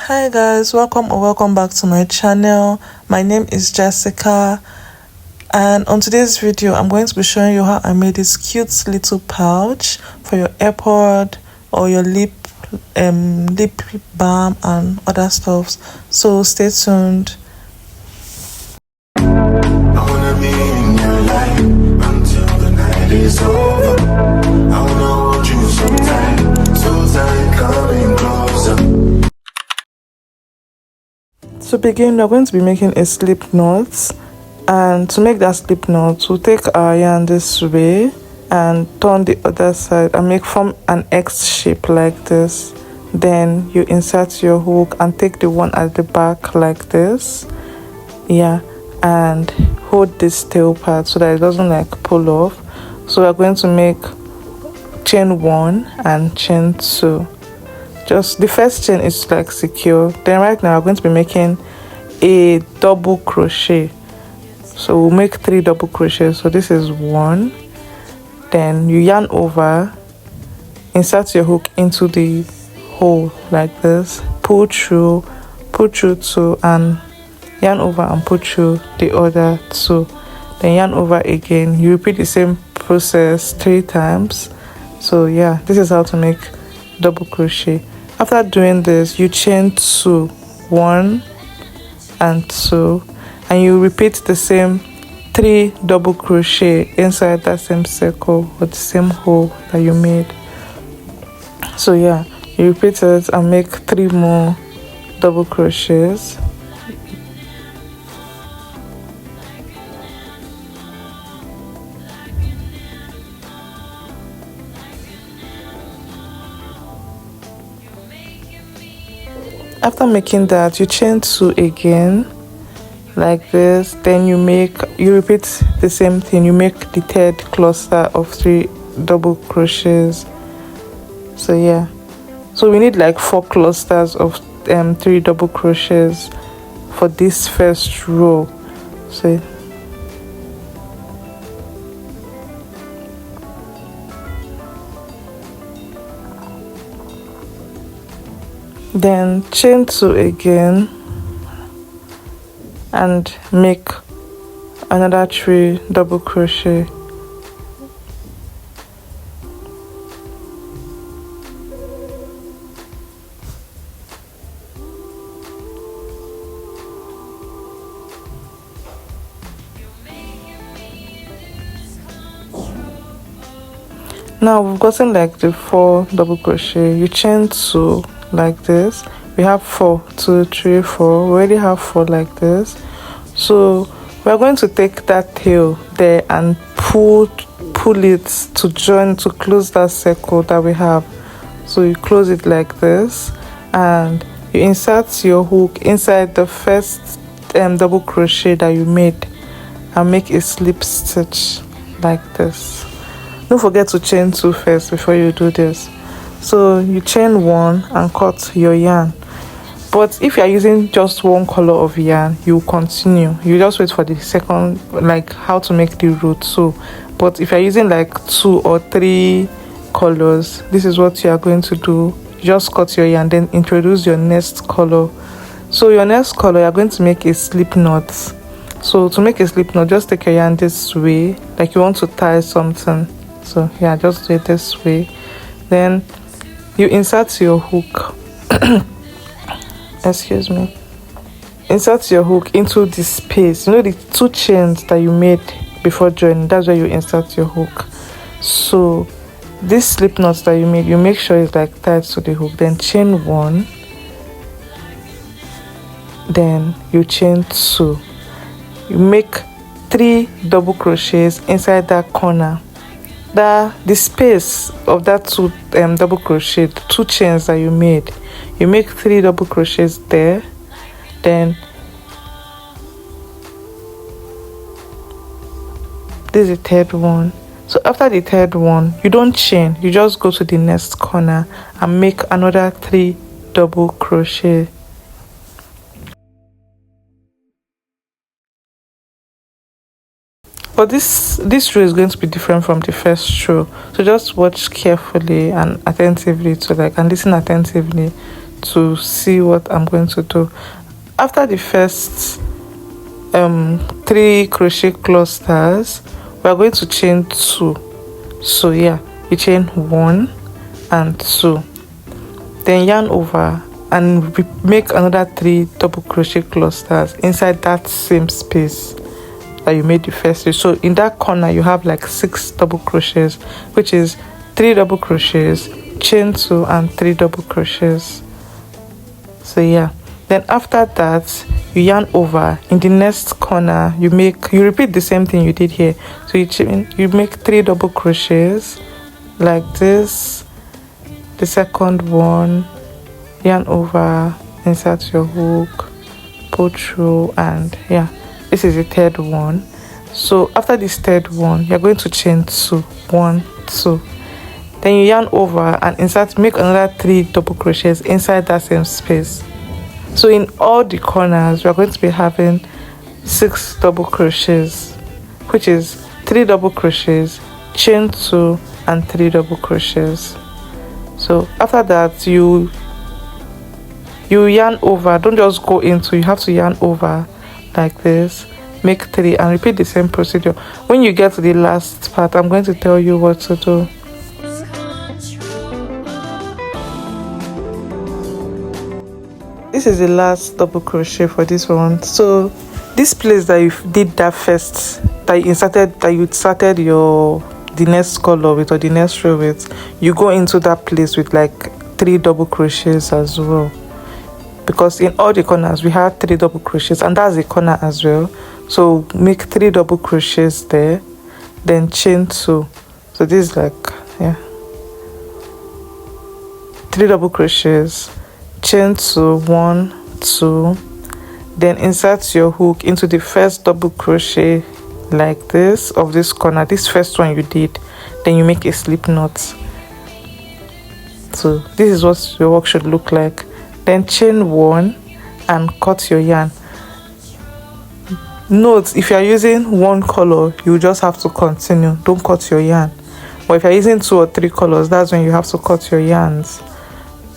Hi guys, welcome or welcome back to my channel. My name is Jessica, and on today's video I'm going to be showing you how I made this cute little pouch for your AirPod or your lip balm and other stuffs. So stay tuned. I wanna be in your life until the night is over. I wanna hold you so tight, coming closer. To begin, we're going to be making a slip knot, and to make that slip knot, we'll take our yarn this way and turn the other side and form an X shape like this. Then you insert your hook and take the one at the back like this, and hold this tail part so that it doesn't like pull off. So we're going to make chain 1 and chain 2. Just the first chain is like secure. Then right now we're going to be making a double crochet. So we'll make 3 double crochets. So this is 1. Then you yarn over, insert your hook into the hole like this, pull through 2, and yarn over and pull through the other 2. Then yarn over again. You repeat the same process 3 times. So yeah, this is how to make double crochet. After doing this, you chain 2, 1 and 2, and you repeat the same 3 double crochet inside that same circle or the same hole that you made. So yeah, you repeat it and make 3 more double crochets. After making that, you chain 2 again like this. Then you repeat the same thing. You make the 3rd cluster of 3 double crochets. So yeah, so we need like 4 clusters of 3 double crochets for this first row. So then chain 2 again and make another 3 double crochet. Now we've gotten like the 4 double crochet. You chain 2 like this. We have 4, 2, 3, 4. We already have 4 like this. So we're going to take that tail there and pull it to close that circle that we have. So you close it like this, and you insert your hook inside the first double crochet that you made and make a slip stitch like this. Don't forget to chain 2 first before you do this. So you chain 1 and cut your yarn. But if you are using just one color of yarn, you continue. You just wait for the second, like how to make the row 2. But if you're using like 2 or 3 colors, this is what you are going to do. You just cut your yarn, then introduce your next color. So your next color, you're going to make a slip knot. So to make a slip knot, just take your yarn this way, like you want to tie something. So yeah, just do it this way. Then you insert your hook insert your hook into the space, the 2 chains that you made before joining. That's where you insert your hook. So this slip knot that you made, you make sure it's like tied to the hook. Then chain 1, then you chain 2. You make 3 double crochets inside that corner, the space of that 2 double crochet, 2 chains that you made. You make 3 double crochets there. Then this is the 3rd one. So after the 3rd one, you don't chain, you just go to the next corner and make another 3 double crochet. But this row is going to be different from the first row, so just watch carefully and attentively and listen attentively to see what I'm going to do. After the first 3 crochet clusters, we are going to chain 2. So yeah, you chain 1 and 2, then yarn over and make another 3 double crochet clusters inside that same space that you made the first 3. So in that corner you have like 6 double crochets, which is 3 double crochets, chain 2 and 3 double crochets. So yeah, then after that you yarn over. In the next corner you repeat the same thing you did here. So you make 3 double crochets like this, the second one, yarn over, insert your hook, pull through, and yeah, this is the third one. So after this third one you're going to chain 2, 1, 2, then you yarn over and make another 3 double crochets inside that same space. So in all the corners we are going to be having 6 double crochets, which is 3 double crochets, chain 2 and 3 double crochets. So after that you yarn over. Don't just go into, you have to yarn over like this, make 3 and repeat the same procedure. When you get to the last part, I'm going to tell you what to do. This is the last double crochet for this one. So this place that you did that first, that you started the next color with or the next row with, you go into that place with like 3 double crochets as well, because in all the corners we have 3 double crochets, and that's the corner as well. So make 3 double crochets there, then chain 2. So this is like, yeah, 3 double crochets, chain 2, 1, 2, then insert your hook into the first double crochet like this of this corner, this first one you did, then you make a slip knot. So this is what your work should look like. Then chain 1 and cut your yarn. Note, if you are using one color, you just have to continue, don't cut your yarn. But if you're using 2 or 3 colors, that's when you have to cut your yarns.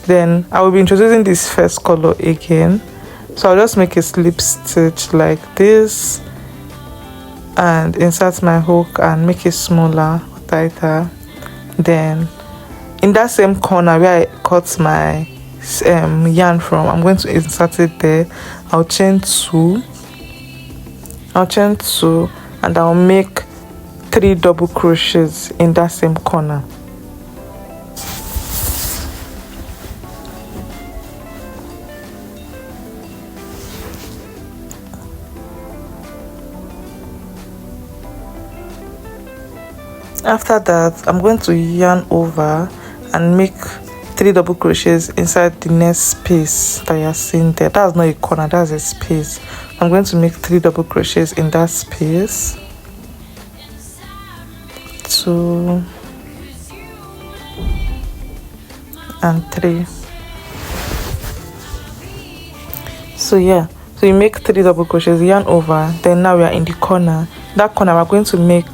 Then I will be introducing this first color again, so I'll just make a slip stitch like this and insert my hook and make it smaller, tighter. Then in that same corner where I cut my yarn from, I'm going to insert it there. I'll chain 2 and I'll make 3 double crochets in that same corner. After that, I'm going to yarn over and make 3 double crochets inside the next space that you're seeing there. That's not a corner, that's a space. I'm going to make 3 double crochets in that space. 2 and 3. So yeah, so you make 3 double crochets, yarn over, then now we are in the corner. That corner we're going to make,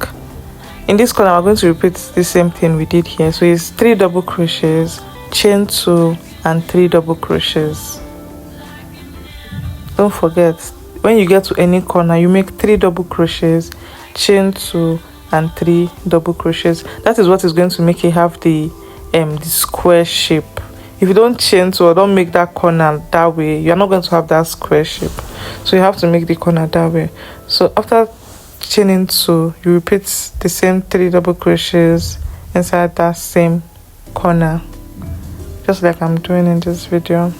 in this corner we're going to repeat the same thing we did here. So it's 3 double crochets, chain 2 and 3 double crochets. Don't forget, when you get to any corner, you make 3 double crochets, chain 2 and 3 double crochets. That is what is going to make it have the square shape. If you don't chain 2 or don't make that corner that way, you're not going to have that square shape. So you have to make the corner that way. So after chaining 2, you repeat the same 3 double crochets inside that same corner, just like I'm doing in this video.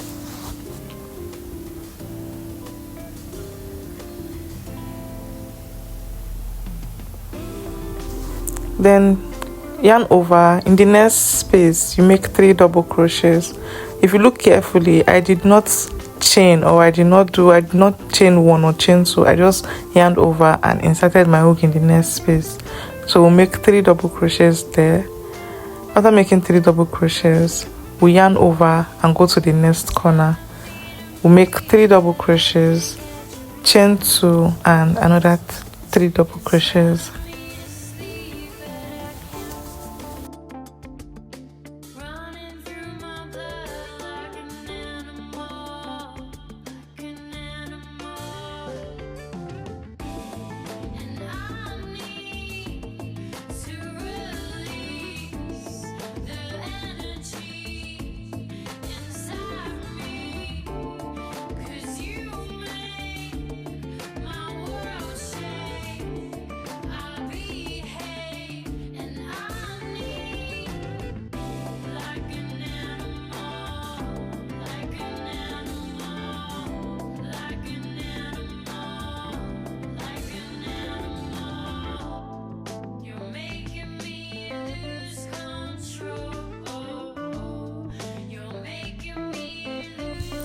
Then yarn over. In the next space you make 3 double crochets. If you look carefully, I did not chain, or I did not chain 1 or chain 2. I just yarned over and inserted my hook in the next space. So we'll make 3 double crochets there. After making 3 double crochets, we yarn over and go to the next corner. We'll make 3 double crochets, chain 2 and another 3 double crochets.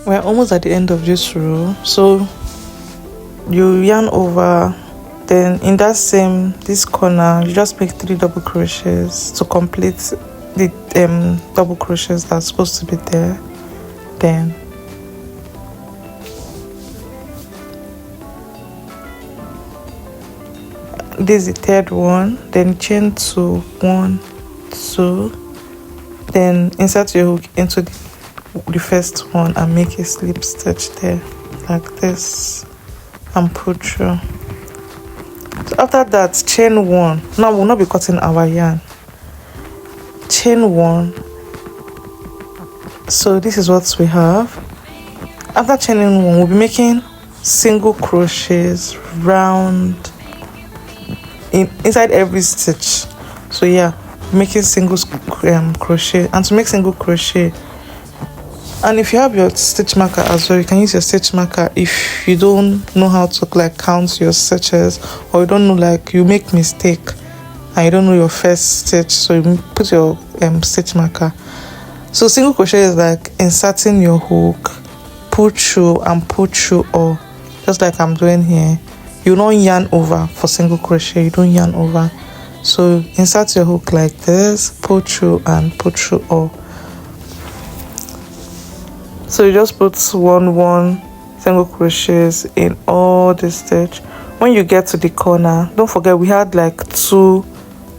We're almost at the end of this row, so you yarn over, then in this corner you just make 3 double crochets to complete the double crochets that's supposed to be there. Then this is the third one, then chain 2, 1, 2, then insert your hook into the first one and make a slip stitch there like this and pull through. So after that, chain 1. Now we'll not be cutting our yarn. Chain 1. So this is what we have. After chaining 1, we'll be making single crochets round inside every stitch. So yeah, making single crochet. And to make single crochet, and if you have your stitch marker as well, you can use your stitch marker if you don't know how to like count your stitches, or you don't know, like you make mistake and you don't know your first stitch, so you put your stitch marker. So single crochet is like inserting your hook, pull through and pull through, or just like I'm doing here. You don't yarn over for single crochet, you don't yarn over. So insert your hook like this, pull through and pull through all. So you just put 1 single crochets in all the stitch. When you get to the corner, don't forget we had like 2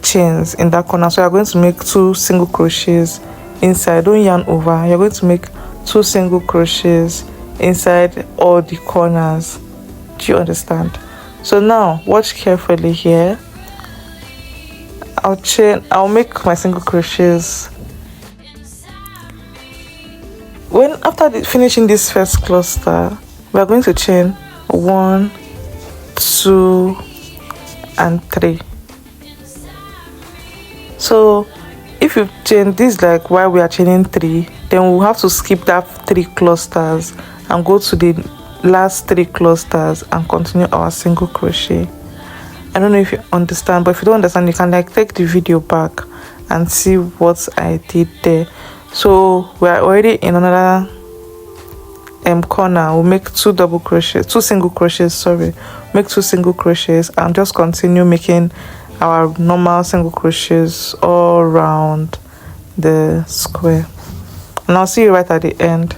chains in that corner, so you're going to make 2 single crochets inside. Don't yarn over. You're going to make 2 single crochets inside all the corners. Do you understand? So now watch carefully here. I'll make my single crochets. After finishing this first cluster, we are going to chain 1, 2 and 3. So if you chain this, like while we are chaining 3, then we'll have to skip that 3 clusters and go to the last 3 clusters and continue our single crochet. I don't know if you understand, but if you don't understand, you can like take the video back and see what I did there. So we are already in another corner. We'll make 2 single crochets, sorry, make 2 single crochets and just continue making our normal single crochets all around the square, and I'll see you right at the end.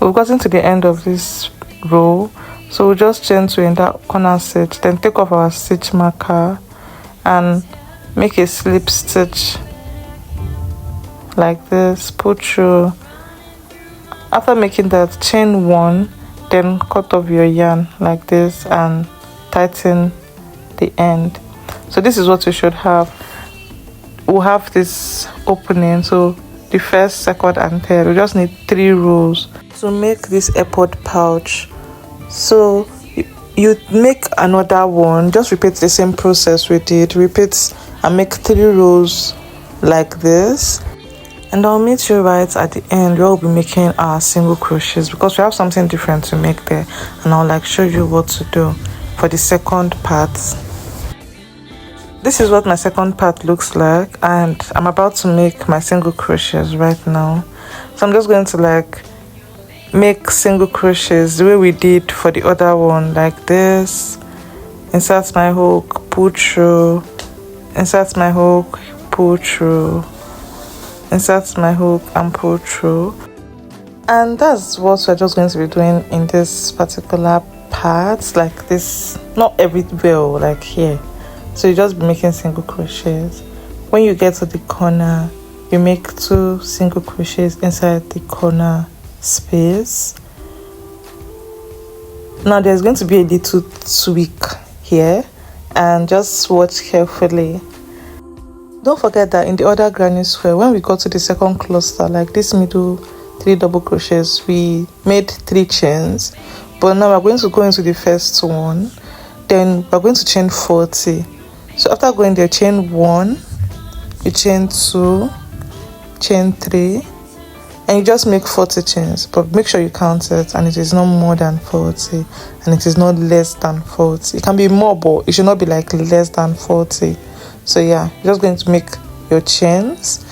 We've gotten to the end of this row, so we'll just chain 2 in that corner stitch, then take off our stitch marker and make a slip stitch like this, pull through. After making that, chain 1, then cut off your yarn like this and tighten the end. So this is what we should have. We'll have this opening, so the first, second and third, we just need 3 rows to make this AirPod pouch. So you make another one, just repeat the same process we did, repeat and make 3 rows like this, and I'll meet you right at the end where we'll be making our single crochets, because we have something different to make there, and I'll like show you what to do for the second part. This is what my second part looks like, and I'm about to make my single crochets right now. So I'm just going to like make single crochets the way we did for the other one, like this. Insert my hook, pull through, insert my hook, pull through, insert my hook and pull through. And that's what we're just going to be doing in this particular part, like this, not everywhere, like here. So you just be making single crochets. When you get to the corner, you make 2 single crochets inside the corner space. Now there's going to be a little tweak here, and just watch carefully. Don't forget that in the other granny square, when we got to the second cluster, like this middle 3 double crochets. We made 3 chains, but now we're going to go into the first one. Then we're going to chain 40. So after going there, chain 1, you chain 2, chain 3, and you just make 40 chains, but make sure you count it and it is not more than 40 and it is not less than 40. It can be more, but it should not be like less than 40. So yeah, you're just going to make your chains.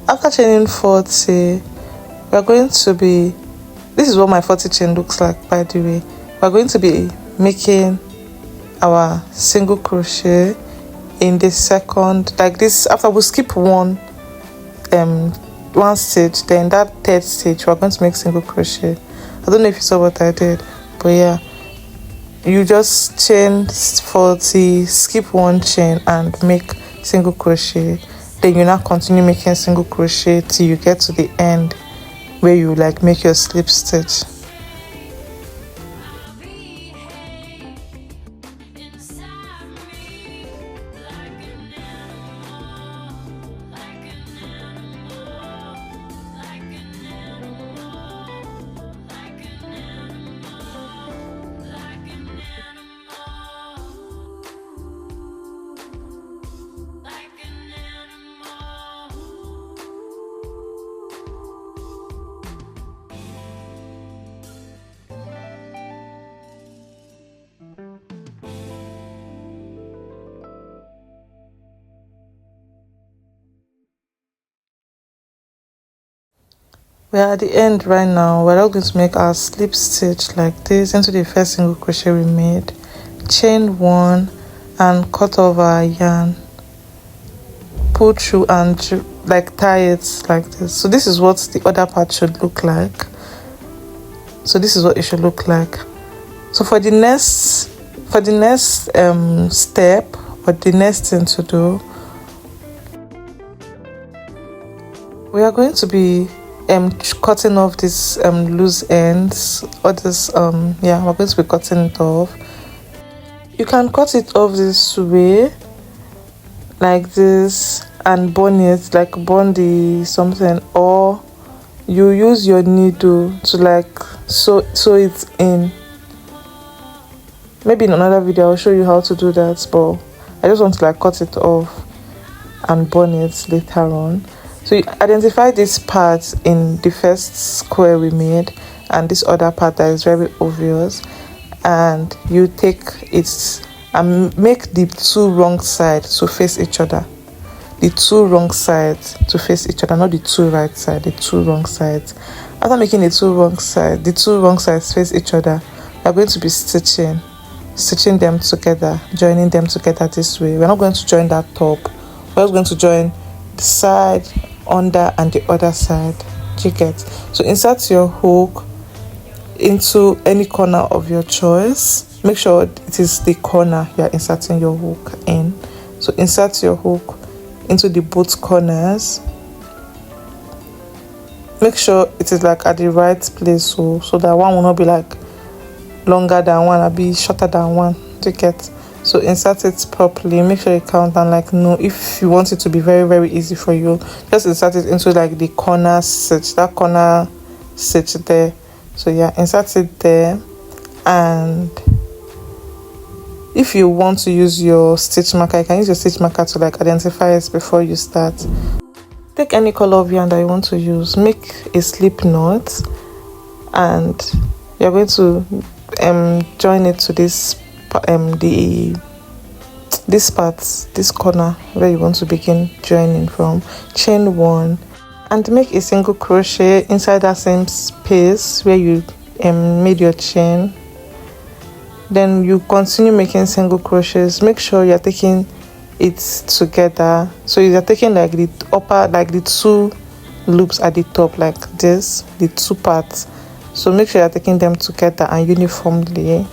After chaining 40, we're going to be, this is what my 40 chain looks like, by the way. We're going to be making our single crochet in the second, like this. After we skip one stage, then that third stage we're going to make single crochet. I don't know if you saw what I did, but yeah, you just chain 40, skip one chain and make single crochet. Then you now continue making single crochet till you get to the end where you like make your slip stitch. We're at the end right now. We're now going to make our slip stitch like this into the first single crochet we made. Chain 1 and cut off our yarn. Pull through and like tie it like this. So this is what the other part should look like. So this is what it should look like. So for the next step, or the next thing to do, we are going to be cutting off these loose ends, or this yeah, we're going to be cutting it off. You can cut it off this way like this and bond it, like bond the something, or you use your needle to like sew it in. Maybe in another video I'll show you how to do that, but I just want to like cut it off and bond it later on. So you identify this part in the first square we made and this other part that is very obvious, and you take it and make the two wrong sides to face each other. The two wrong sides to face each other, not the two right sides, the two wrong sides. After making the two wrong sides face each other, we are going to be stitching them together, joining them together this way. We're not going to join that top, we're just going to join the side, under, and the other side. Do you get? So insert your hook into any corner of your choice. Make sure it is the corner you are inserting your hook in. So insert your hook into the both corners. Make sure it is like at the right place, so that one will not be like longer than one, or be shorter than one. Do you get? So insert it properly. Make sure you count and like know. If you want it to be very, very easy for you, just insert it into like the corner stitch, that corner stitch there. So yeah, insert it there. And if you want to use your stitch marker, you can use your stitch marker to like identify it before you start. Take any color of yarn that you want to use, make a slip knot, and you're going to join it to this this corner where you want to begin joining from. Chain 1 and make a single crochet inside that same space where you made your chain. Then you continue making single crochets. Make sure you're taking it together, so you're taking like the upper, like the two loops at the top like this, the two parts. So make sure you're taking them together and uniformly,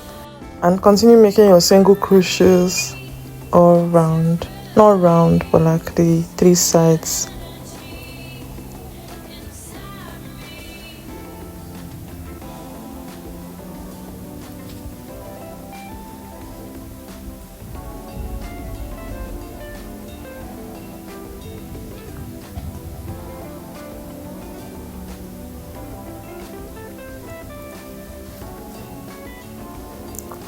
and continue making your single crochets all around. not round, but like the 3 sides.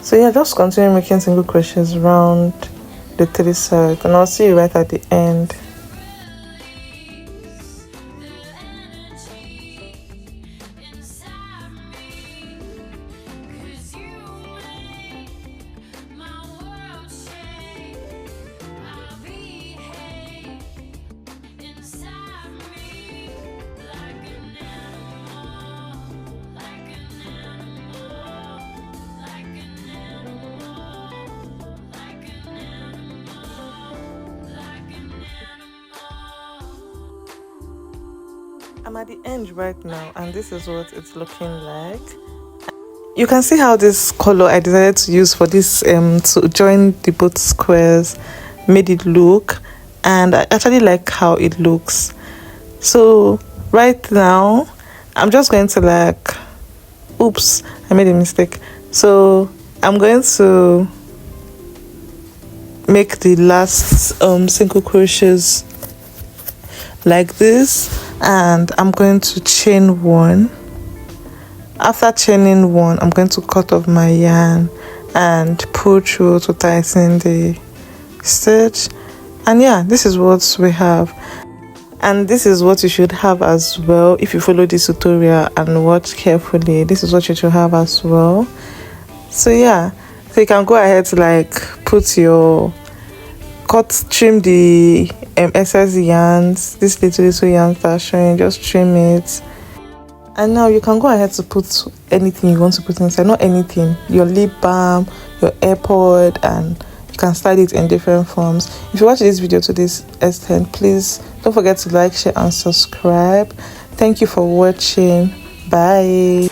So yeah, just continue making single crochets around the 3 sides, and I'll see you right at the end. I'm at the end right now, and this is what it's looking like. You can see how this color I decided to use for this to join the both squares made it look, and I actually like how it looks. So right now I'm just going to like, oops, I made a mistake. So I'm going to make the last single crochets like this, and I'm going to chain 1. After chaining 1, I'm going to cut off my yarn and pull through to tighten the stitch. And yeah, this is what we have, and this is what you should have as well. If you follow this tutorial and watch carefully, this is what you should have as well. So yeah, so you can go ahead to like put your trim the excess yarns, this little yarns that are showing, just trim it. And now you can go ahead to put anything you want to put inside. Not anything, your lip balm, your AirPod, and you can style it in different forms. If you watch this video to this extent, please don't forget to like, share and subscribe. Thank you for watching. Bye.